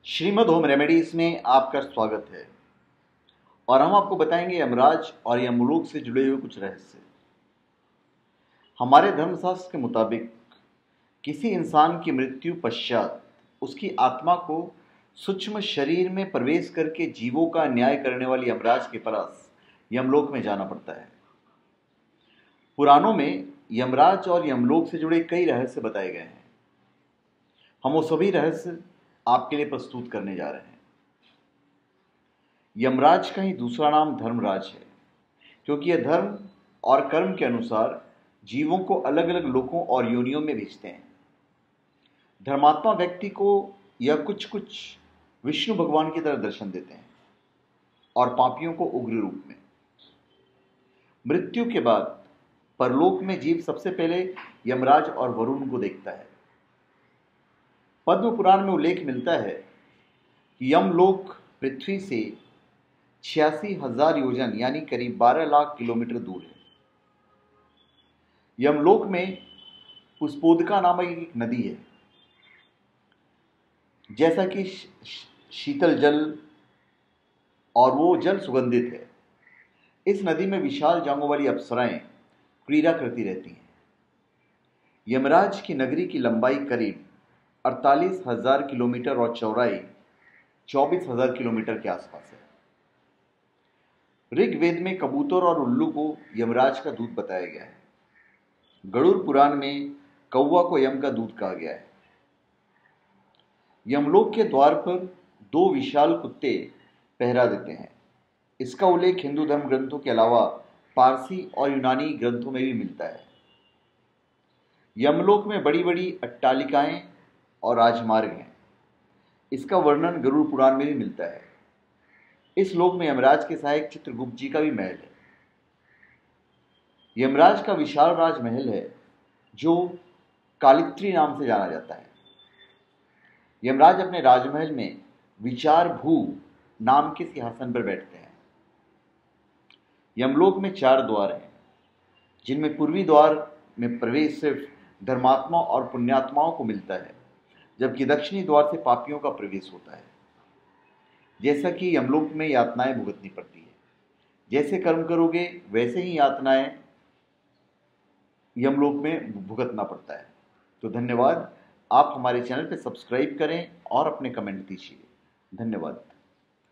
Shrimad home remedies में आपका स्वागत है और हम आपको बताएंगे यमराज और यमलोक से जुड़े हुए कुछ रहस्य। हमारे धर्मशास्त्र के मुताबिक किसी इंसान की मृत्यु पश्चात उसकी आत्मा को सूक्ष्म शरीर में प्रवेश करके जीवों का न्याय करने वाली यमराज के पास यमलोक में जाना पड़ता है। पुराणों में यमराज और यमलोक से जुड़े कई रहस्य बताए गए हैं। हम वो सभी रहस्य आपके लिए प्रस्तुत करने जा रहे हैं। यमराज का ही दूसरा नाम धर्मराज है, क्योंकि यह धर्म और कर्म के अनुसार जीवों को अलग अलग लोकों और योनियों में भेजते हैं। धर्मात्मा व्यक्ति को यह कुछ विष्णु भगवान की तरह दर्शन देते हैं और पापियों को उग्र रूप में। मृत्यु के बाद परलोक में जीव सबसे पहले यमराज और वरुण को देखता है। पद्म पुराण में उल्लेख मिलता है कि यमलोक पृथ्वी से 86,000 योजन यानी करीब 12 लाख किलोमीटर दूर है। यमलोक में पुष्पोदका नामक एक नदी है। जैसा कि शीतल जल और वो जल सुगंधित है। इस नदी में विशाल जांघों वाली अप्सराएं क्रीड़ा करती रहती हैं। यमराज की नगरी की लंबाई करीब 48,000 किलोमीटर और चौड़ाई 24,000 किलोमीटर के आसपास है। ऋग्वेद में कबूतर और उल्लू को यमराज का दूत बताया गया है। गरुड़ पुराण में कौवा को यम का दूत कहा गया है। यमलोक के द्वार पर 2 विशाल कुत्ते पहरा देते हैं। इसका उल्लेख हिंदू धर्म ग्रंथों के अलावा पारसी और यूनानी ग्रंथों में भी मिलता है। यमलोक में बड़ी बड़ी अट्टालिकाएं और राजमार्ग हैं। इसका वर्णन गरुड़ पुराण में भी मिलता है। इस लोक में यमराज के सहायक चित्रगुप्त जी का भी महल है। यमराज का विशाल राजमहल है जो कालित्री नाम से जाना जाता है। यमराज अपने राजमहल में विचार भू नाम के सिंहासन पर बैठते हैं। यमलोक में 4 द्वार हैं, जिनमें पूर्वी द्वार में प्रवेश सिर्फ धर्मात्मा और पुण्यात्माओं को मिलता है, जबकि दक्षिणी द्वार से पापियों का प्रवेश होता है। जैसा कि यमलोक में यातनाएं भुगतनी पड़ती है। जैसे कर्म करोगे वैसे ही यातनाएं यमलोक में भुगतना पड़ता है। तो धन्यवाद। आप हमारे चैनल पर सब्सक्राइब करें और अपने कमेंट दीजिए। धन्यवाद।